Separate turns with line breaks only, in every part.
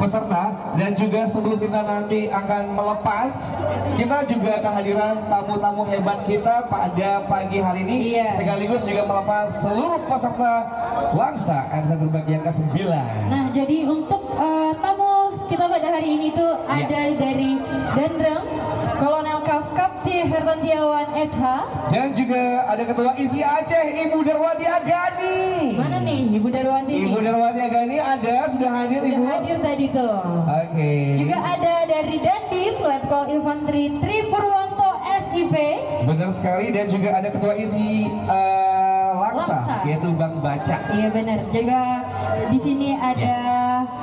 peserta. Dan juga sebelum kita nanti akan melepas, kita juga kehadiran tamu-tamu hebat kita pada pagi hari ini. Sekaligus juga melepas seluruh peserta Langsa Angkatan Terbang yang ke-9.
Nah, jadi untuk tamu kita pada hari ini tuh ada dari Dandrem, Kolonel Kapti Hertantiawan SH.
Dan juga ada Ketua ISI Aceh, Ibu Darwati Agani.
Mana nih Ibu Darwati?
Ibu Darwati Agani ada, sudah hadir Ibu?
Sudah hadir tadi tuh.
Oke.
Juga ada dari Dandim, Letkol Infanteri Tri Purwanto SIP.
Benar sekali, dan juga ada Ketua ISI Langsa, yaitu Bang Baca.
Iya benar. Juga di sini ada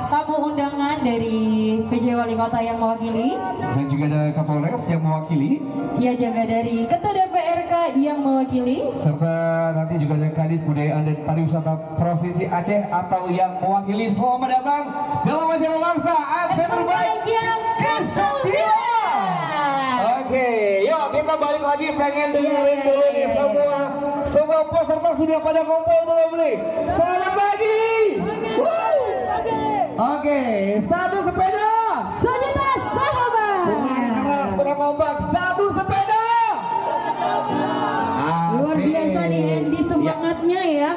tamu undangan dari PJ Wali Kota yang mewakili.
Dan juga ada Kapolres yang mewakili.
Ya, juga dari Ketua DPRK yang mewakili.
Serta nanti juga ada Kadis Budaya dan Pariwisata Provinsi Aceh atau yang mewakili. Selamat datang dalam acara Langsa Angkatan Terbaik yang ke-9. Oke, yuk kita balik lagi, pengen dengerin dulu nih semua peserta sudah pada kumpul belum nih? Selamat pagi. Oke, satu sepeda.
Sejuta sahabat.
Kurang keras, kurang kompak. Satu sepeda.
Luar biasa nih Andy semangatnya ya.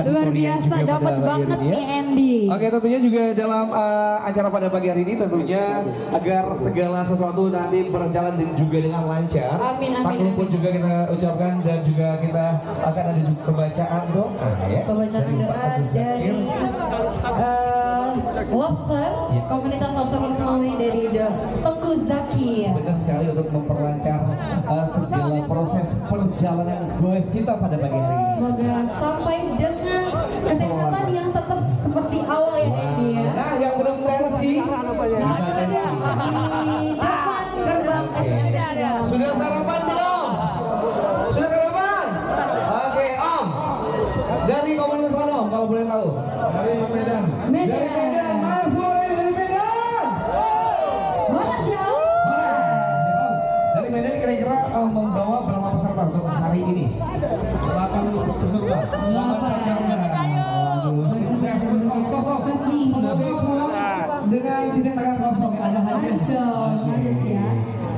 Luar biasa, dapat banget nih Andy.
Oke, tentunya juga dalam acara pada pagi hari ini tentunya agar segala sesuatu nanti berjalan dan juga dengan lancar.
Amin, amin.
Takluk pun juga kita ucapkan, dan juga kita akan ada juga pembacaan doa ya.
Pembacaan doa dari Lobster, komunitas Lobster Loksmawe dari Tengku Zaki.
Benar sekali, untuk memperlancar segala proses perjalanan goes kita pada pagi hari ini.
Semoga sampai dengan kesehatan yang tetap seperti awal ya Andy ya.
Nah, yang belum tensi
Bisa kita lihat di depan gerbang SMP.
sudah sarapan belum? Sudah sarapan? Oke, Om. Dari komunitas mana Om, kalau boleh tahu? Dari Medan. Dari Medan. Mana suara dari Medan?
Mas ya Om.
Dari Medan kira-kira membawa berapa peserta untuk hari ini? 8 peserta. 8 peserta. Sukses terus Om. Semoga pulang dengan tidak tangan kosong. Ada hadiah.
Harus ya.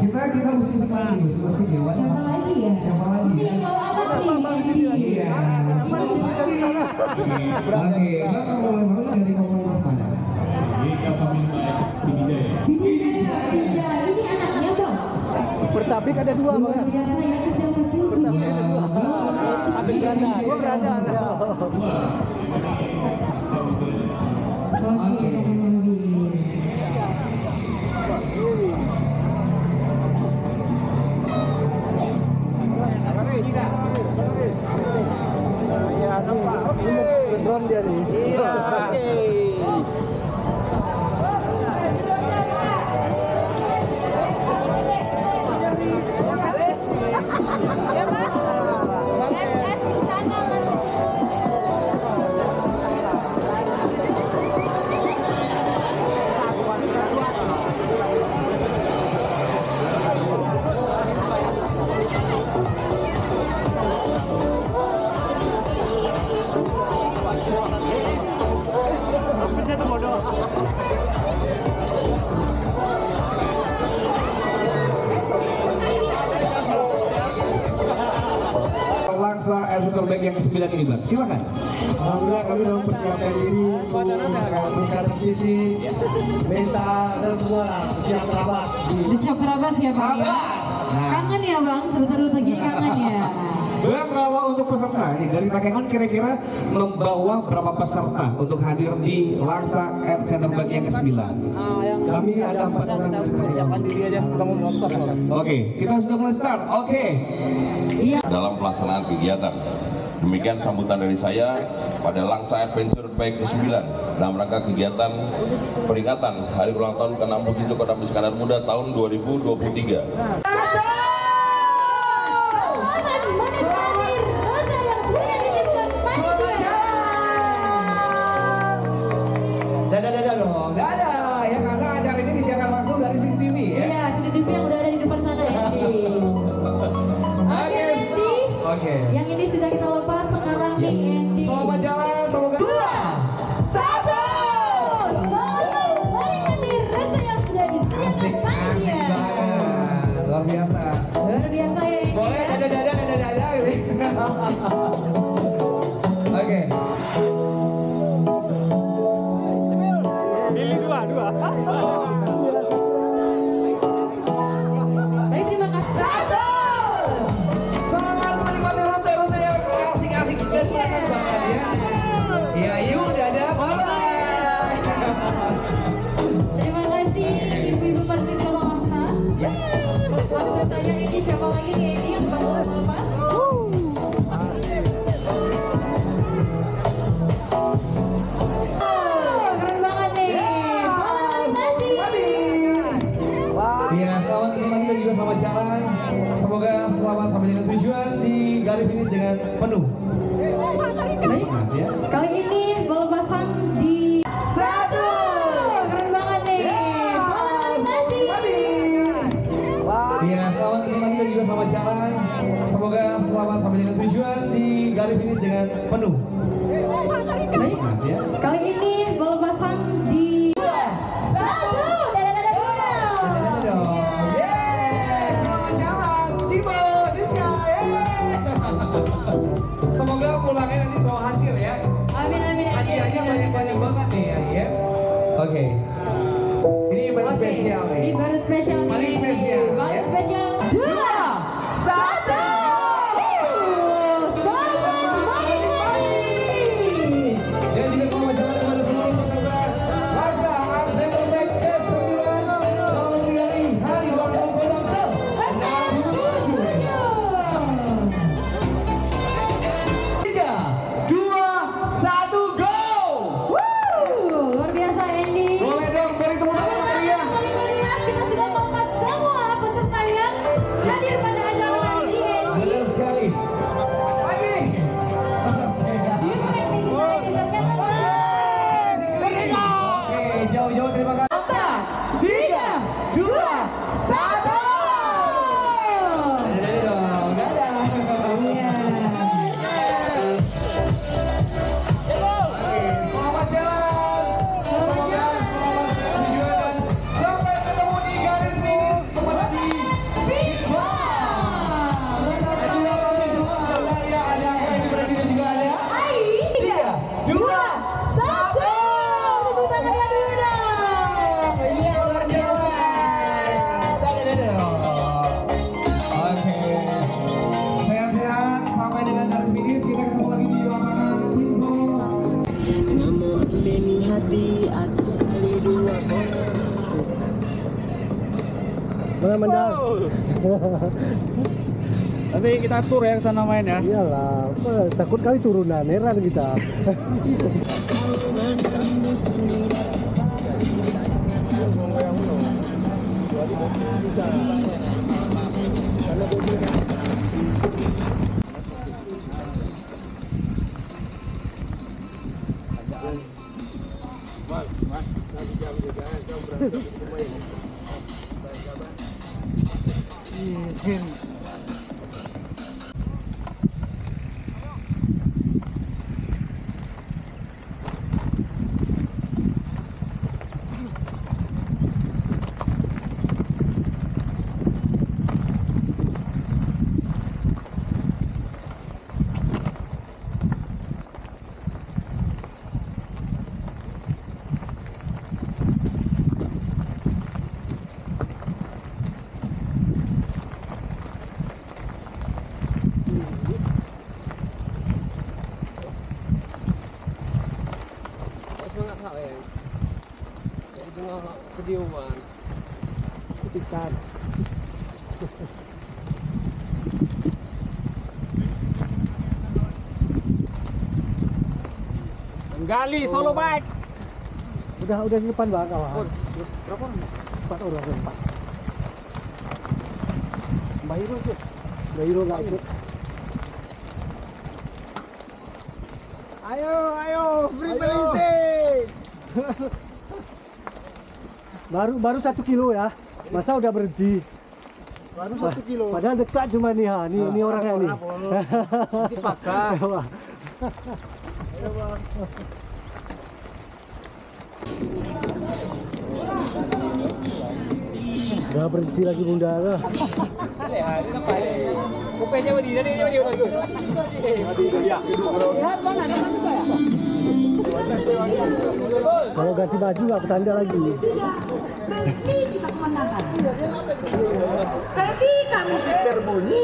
Kita mesti lagi, mesti dewa.
Siapa lagi ya?
Siapa lagi?
Ini yang bawa anak nih Andy.
Iya. Oke, Mbak kalau boleh tahu dari komunitas mana?
Bidijaya. Iya, ini anaknya Bang.
Bertabik ada 2 Bang.
Luar biasa ya, kecil-kecil punya.
Ambil ganda, gua berada.
Oke.
Ya, nampak. Drone dia nih. Iya, oke.
Langsa Angkatan Terbaik yang ke-9 ini Bang, silakan.
Alhamdulillah kami dalam persiapan diri meningkatkan fisik, mental dan semua siap terabas.
Udah siap terabas ya Bang ya? Kangen ya Bang, seru-seru begini kangen ya.
Bang, kalau untuk peserta ini dari Takengon kira-kira membawa berapa peserta untuk hadir di Langsa Angkatan Terbaik yang ke-9?
Kami ada 4 orang dari Takengon. Diri aja, kita mau start.
Oke, kita sudah mulai start. Oke.
Dalam pelaksanaan kegiatan. Demikian sambutan dari saya pada Langsa Adventure Bike ke-9 dalam rangka kegiatan peringatan Hari Ulang Tahun ke-67 Kota Iskandar Muda tahun 2023.
Dadah dong, dadah ya, karena acara ini disiarkan langsung dari CCTV ya.
Iya, CCTV yang udah ada di depan sana Andy. Oke Andy.
Oke.
Yang ini sudah kita lepas sekarang nih Andy.
Selamat jalan, semoga
2, 1. Selamat menikmati
gitu. Oke.
Pilih dua.
Baik, terima kasih.
Satu. Selamat menikmati rute-rute yang asik-asik dan menyenangkan banget ya. Ya, yuk, dadah, bye-bye.
Terima kasih ibu-ibu Persis Kalawangsa. Langsung saja ini siapa lagi nih ini yang bakal melepas? Keren banget nih.
Ya, selamat menikmati dan juga selamat jalan. Semoga selamat sampai dengan tujuan di garis finish dengan penuh.
Baik,
Ya.
kali ini pelepasan di satu. Keren banget nih.
Ya, selamat menikmati dan juga selamat jalan. Semoga selamat sampai dengan tujuan di garis finish dengan penuh.
Baik,
Ya.
kali ini pelepasan di satu.
Selamat jalan, Cimo, Siska. Semoga pulangnya nanti bawa hasil ya.
Amin.
Hadiahnya banyak-banyak banget nih ya. Oke. Ini baru spesial nih.
Ini baru spesial.
Paling spesial,
Paling
ya.
spesial. 2, 1.
Dan juga selamat jalan kepada seluruh peserta Langkah Adventure Bike ke-9 dalam menjalani hari ulang tahun Kodam ke-67. 3, 2, 1, go!
Luar biasa Andy.
Boleh dong, beri tepuk tangan yang meriah.
Paling meriah, kita sudah melepas semua peserta yang hadir pada acara kali ini Andy.
Benar sekali. Lagi. Oke, jauh-jauh terima kasih. 3, 2, 1. Selamat jalan. Semoga selamat tujuan dan sampai ketemu di garis finish tepat di sehat-sehat sampai dengan garis finish. Kita ketemu lagi di lapangan info.
Mana Mendang?
Tapi kita tur ya ke sana main ya.
Iyalah, takut kali turunan, heran kita.
Kediuman.
Pisan.
Gali solo bike.
Udah di depan Bang kawan.
Berapa?
4 orang, 4. Mbak Hiro ikut. Mbak Hiro nggak ikut.
Ayo, free ballistic.
Baru 1 kilo ya. Masa udah berhenti?
Baru 1 kilo.
Padahal dekat cuma nih ha. Ini orangnya nih.
Dipaksa.
Ayo Bang. Udah berhenti lagi bunda. Kalau ganti baju aku tanda lagi.
Pasti kita kemenangan. Ketika musik berbunyi,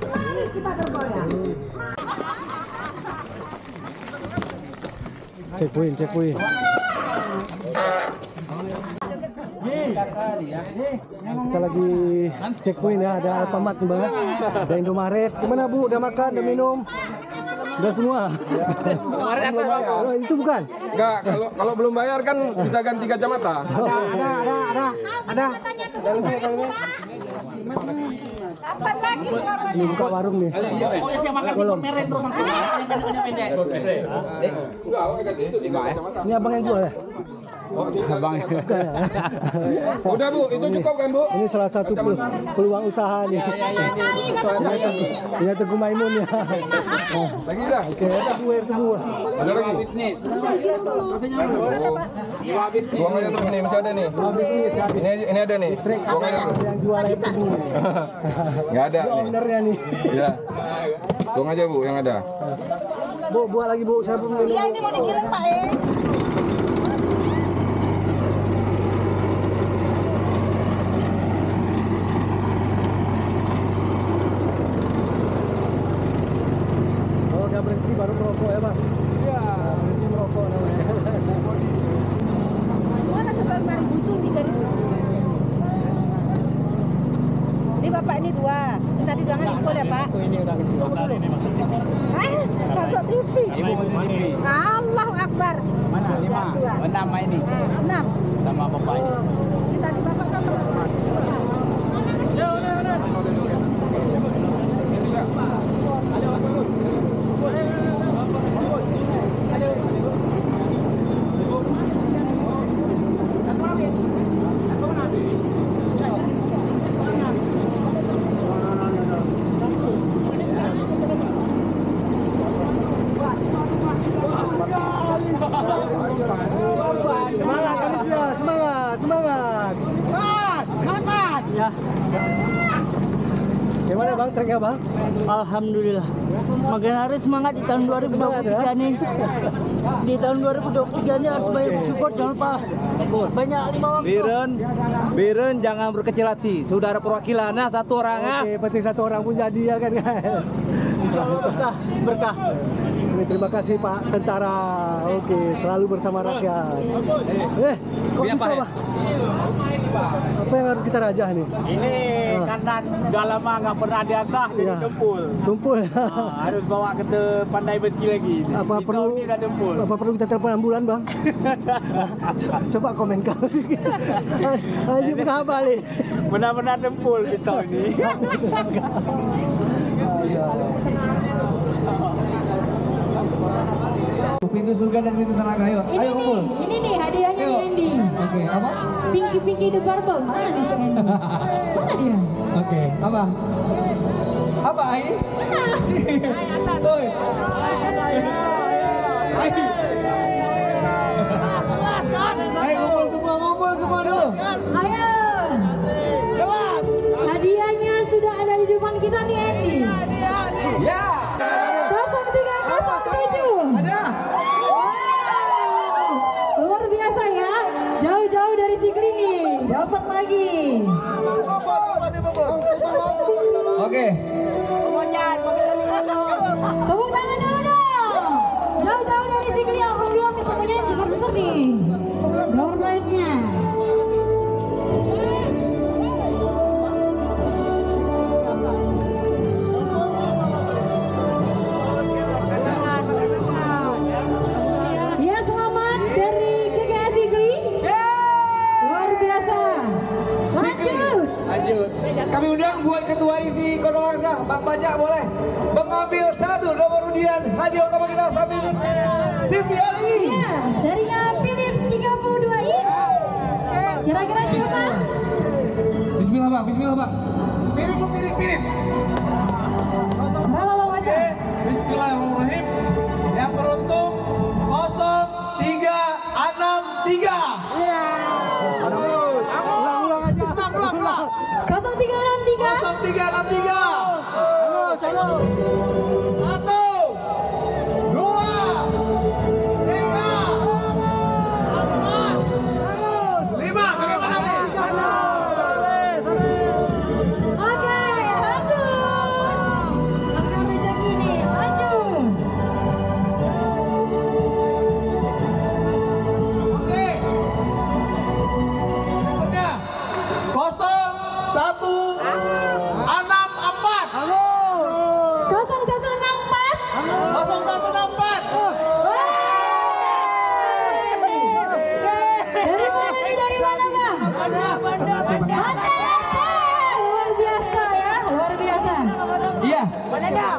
mari kita bergoyang.
Checkpoint. Kita lagi checkpoint ya, ada Alfamart nih Bang. Ada Indomaret. Gimana Bu? Udah makan, udah minum? Udah semua? Oh, itu bukan?
Enggak, kalau belum bayar kan bisa ganti kacamata.
Ada. Ini buka warung nih.
Oh, yang makan di meren terus langsung. Pendek.
Ini abang yang jual ya?
Abang. Udah Bu, itu cukup kan Bu?
Ini salah satu peluang usaha nih. Ini Teguh Maimun ya.
Lagi dah.
Oke, ada buah semua.
Ada lagi. Buang aja terus nih, masih ada nih.
Bisnis ya.
Ini ada nih. Buang aja terus.
Yang jual itu semua.
Enggak ada nih.
Ownernya nih.
Ya. Buang aja Bu yang ada.
Bu, buah lagi Bu, saya belum minum.
Iya, ini mau digiling Pak
Kalau udah berhenti baru merokok ya Bang? Iya. Berhenti merokok namanya.
Mana sebelah 5.000 itu 3.000. Ini Bapak ini 2. Tadi bilangan impul ya Pak?
Ini udah kasih makan ini Mas.
Masuk TV. Allahu Akbar.
Mana 5? 6 ini
6.
sama bapaknya.
Kita di Bapak kan.
Semangat. Gimana Bang, treknya Bang?
Alhamdulillah. Makin hari semangat di tahun 2023 nih. Di tahun 2023 ini harus banyak bersyukur, jangan lupa banyak lima waktu.
Biren jangan berkecil hati. Saudara perwakilannya satu orang
Oke, penting satu orang pun jadi ya kan guys.
Berkah.
Terima kasih Pak Tentara. Oke, selalu bersama rakyat. Kok bisa Pak? Apa yang harus kita rajah nih?
Ini karena udah lama nggak pernah diasah jadi dempul.
Tumpul.
Harus bawa ke pandai besi lagi.
Apa perlu kita telepon ambulan Bang? Coba komen kau. Haji pernah balik.
Benar-benar dempul pisau ini.
Pintu surga dan pintu neraka, ayo. Ayo kumpul.
Ini nih hadiahnya
Ayo.
Andy.
Oke, apa?
Pinky the Barbel. Mana nih si Andy? Mana dia?
Oke, apa? Apa Ai? Soy. Ai. Ayo kumpul semua dulu.
Ayo. Hadiahnya sudah ada di depan kita nih Andy.
Ya.
0307.
Ada.
Luar biasa ya. Jauh-jauh dari Sigli nih. Dapat lagi.
Oke.
Tepuk tangan dulu dong. Jauh-jauh dari Sigli. Alhamdulillah ketemunya yang besar-besar nih. Door prize-nya. Ya, selamat dari GGS Sigli. Luar biasa.
Lanjut. Kami undang buat ketua isi Kota Langsa, Bang Bajak boleh mengambil satu nomor undian hadiah utama kita 1 unit TV LED.
Ya, dari Philips 32 inch. Kira-kira siapa?
Bismillah Bang, Bismillah Bang. Piring.
Berapa Bang Wajah?
Bismillahirrahmanirrahim. Yang beruntung 0363.
Ulang aja.
0363.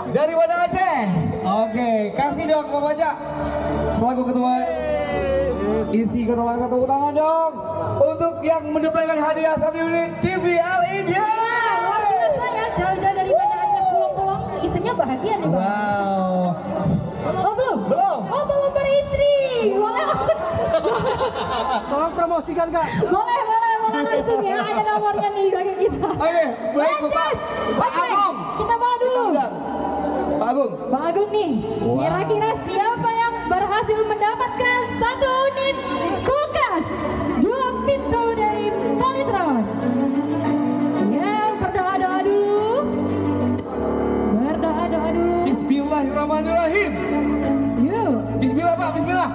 Dari Banda Aceh. Oke, kasih dong Pak Baca. Selaku ketua isi kota Langsa, tepuk tangan dong untuk yang mendapatkan hadiah 1 unit TV LED.
Luar biasa ya, jauh-jauh dari Banda Aceh pulang-pulang isinya bahagia nih Bang.
Wow.
Oh belum?
Belum.
Oh belum beristri. Boleh langsung.
Tolong promosikan Kak.
Boleh langsung ya, ada nomornya nih di belakang kita.
Oke, baik Pak Agung.
Kita bawa dulu.
Pak Agung.
Bang Agung nih, kira-kira siapa yang berhasil mendapatkan 1 unit kulkas 2 pintu dari Polytron? Ya, berdoa-doa dulu. Berdoa-doa dulu.
Bismillahirrahmanirrahim.
Yuk.
Bismillah Pak, bismillah.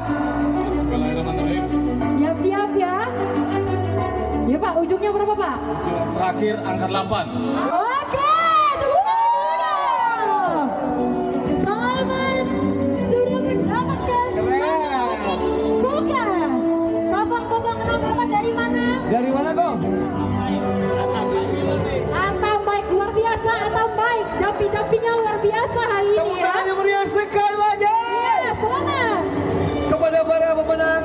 Bismillahirrahmanirrahim.
Siap-siap ya. Ya Pak, ujungnya berapa Pak?
Ujung terakhir angka 8.
Oke, tepuk tangan dulu. Selamat sudah mendapatkan kulkas 0068 dari mana?
Dari mana kok?
Atam baik luar biasa, Atam baik. Jampi-jampinya luar biasa hari ini
Tepuk
ya.
tangan yang meriah sekali lagi.
Ya, selamat.
Kepada para pemenang.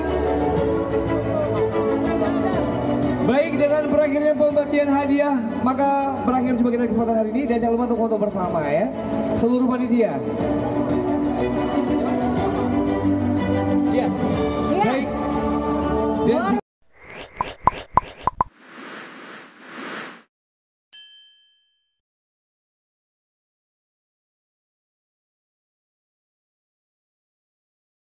Baik, dengan berakhirnya pembagian hadiah, maka berakhir juga kita kesempatan hari ini. Dan jangan lupa untuk foto bersama ya, seluruh panitia. Ya,
Ya.
baik. Dan
Luar